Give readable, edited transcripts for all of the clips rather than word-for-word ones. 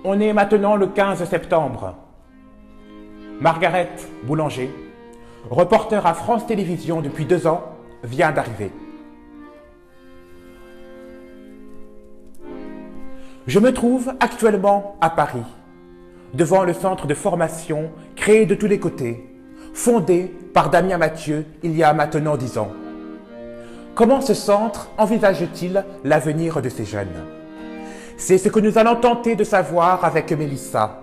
On est maintenant le 15 septembre. Margaret Boulanger, reporter à France Télévisions depuis 2 ans, vient d'arriver. Je me trouve actuellement à Paris, devant le centre de formation créé de tous les côtés, fondé par Damien Mathieu il y a maintenant 10 ans. Comment ce centre envisage-t-il l'avenir de ces jeunes? C'est ce que nous allons tenter de savoir avec Mélissa.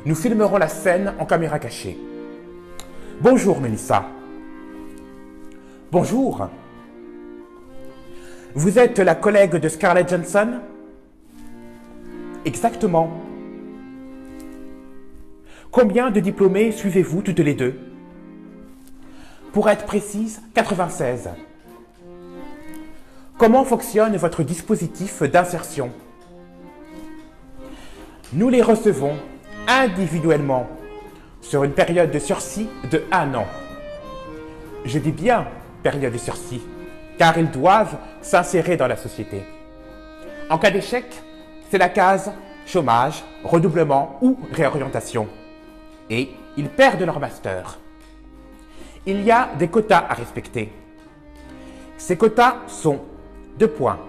Nous filmerons la scène en caméra cachée. Bonjour Mélissa. Bonjour. Vous êtes la collègue de Scarlett Johansson? Exactement. Combien de diplômés suivez-vous toutes les deux? Pour être précise, 96. Comment fonctionne votre dispositif d'insertion? Nous les recevons individuellement sur une période de sursis de 1 an. Je dis bien période de sursis, car ils doivent s'insérer dans la société. En cas d'échec, c'est la case chômage, redoublement ou réorientation. Et ils perdent leur master. Il y a des quotas à respecter. Ces quotas sont 2 points.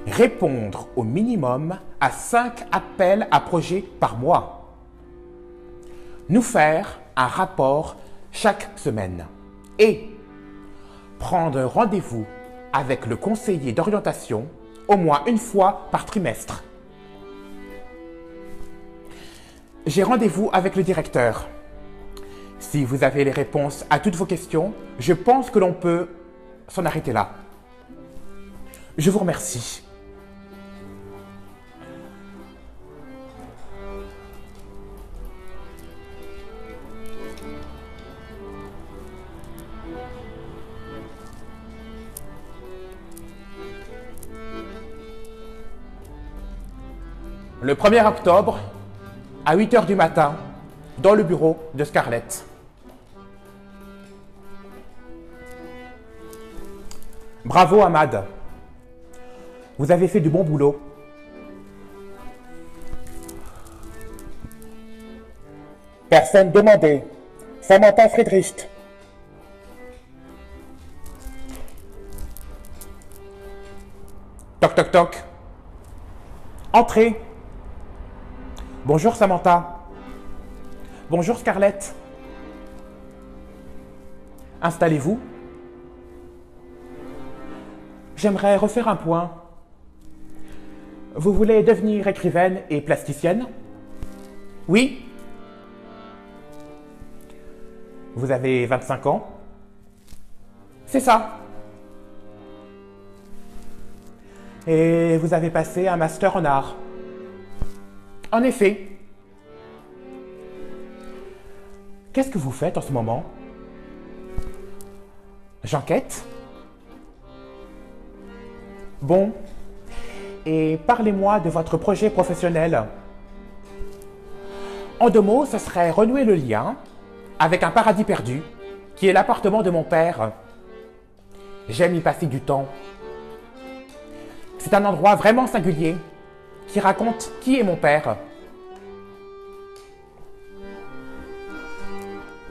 Répondre au minimum à 5 appels à projets par mois. Nous faire un rapport chaque semaine. Et prendre rendez-vous avec le conseiller d'orientation au moins 1 fois par trimestre. J'ai rendez-vous avec le directeur. Si vous avez les réponses à toutes vos questions, je pense que l'on peut s'en arrêter là. Je vous remercie. Le 1er octobre, à 8 h du matin, dans le bureau de Scarlett. Bravo Ahmad. Vous avez fait du bon boulot. Personne demandée. Samantha Friedrich. Toc toc toc. Entrez. Bonjour Samantha. Bonjour Scarlett. Installez-vous. J'aimerais refaire un point. Vous voulez devenir écrivaine et plasticienne? Oui. Vous avez 25 ans? C'est ça. Et vous avez passé un master en art? En effet. Qu'est-ce que vous faites en ce moment? J'enquête. Bon. Et parlez-moi de votre projet professionnel. En 2 mots, ce serait renouer le lien avec un paradis perdu, qui est l'appartement de mon père. J'aime y passer du temps. C'est un endroit vraiment singulier, qui raconte qui est mon père.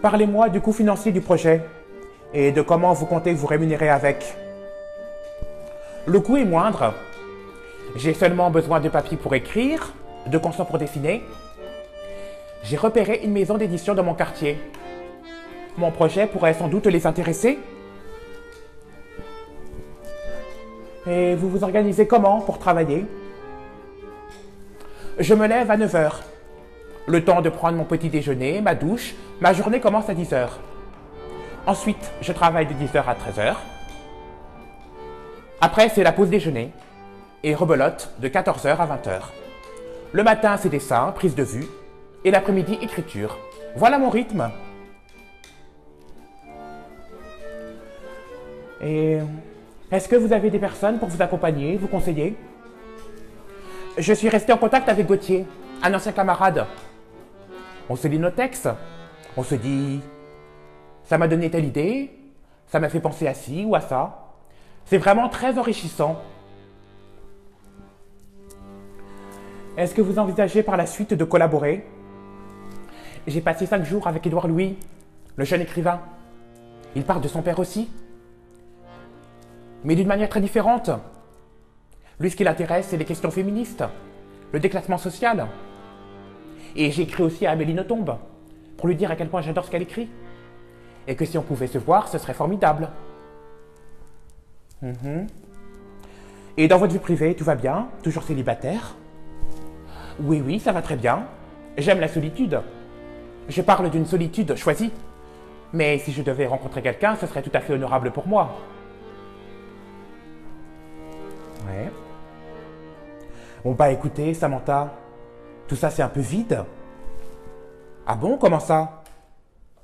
Parlez-moi du coût financier du projet et de comment vous comptez vous rémunérer avec. Le coût est moindre. J'ai seulement besoin de papier pour écrire, de constant pour dessiner. J'ai repéré une maison d'édition dans mon quartier. Mon projet pourrait sans doute les intéresser. Et vous vous organisez comment pour travailler? Je me lève à 9 h. Le temps de prendre mon petit déjeuner, ma douche, ma journée commence à 10 h. Ensuite, je travaille de 10 h à 13 h. Après, c'est la pause déjeuner et rebelote de 14 h à 20 h. Le matin, c'est dessin, prise de vue et l'après-midi, écriture. Voilà mon rythme. Et est-ce que vous avez des personnes pour vous accompagner, vous conseiller? Je suis resté en contact avec Gauthier, un ancien camarade. On se lit nos textes. On se dit, ça m'a donné telle idée, ça m'a fait penser à ci ou à ça. C'est vraiment très enrichissant. Est-ce que vous envisagez par la suite de collaborer? J'ai passé 5 jours avec Édouard Louis, le jeune écrivain. Il parle de son père aussi, mais d'une manière très différente. Lui, ce qui l'intéresse, c'est les questions féministes, le déclassement social. Et j'ai écrit aussi à Amélie Nothomb, pour lui dire à quel point j'adore ce qu'elle écrit. Et que si on pouvait se voir, ce serait formidable. Et dans votre vie privée, tout va bien? Toujours célibataire? Oui, oui, ça va très bien. J'aime la solitude. Je parle d'une solitude choisie. Mais si je devais rencontrer quelqu'un, ce serait tout à fait honorable pour moi. Ouais. Bon bah écoutez, Samantha, tout ça c'est un peu vide. Ah bon, comment ça?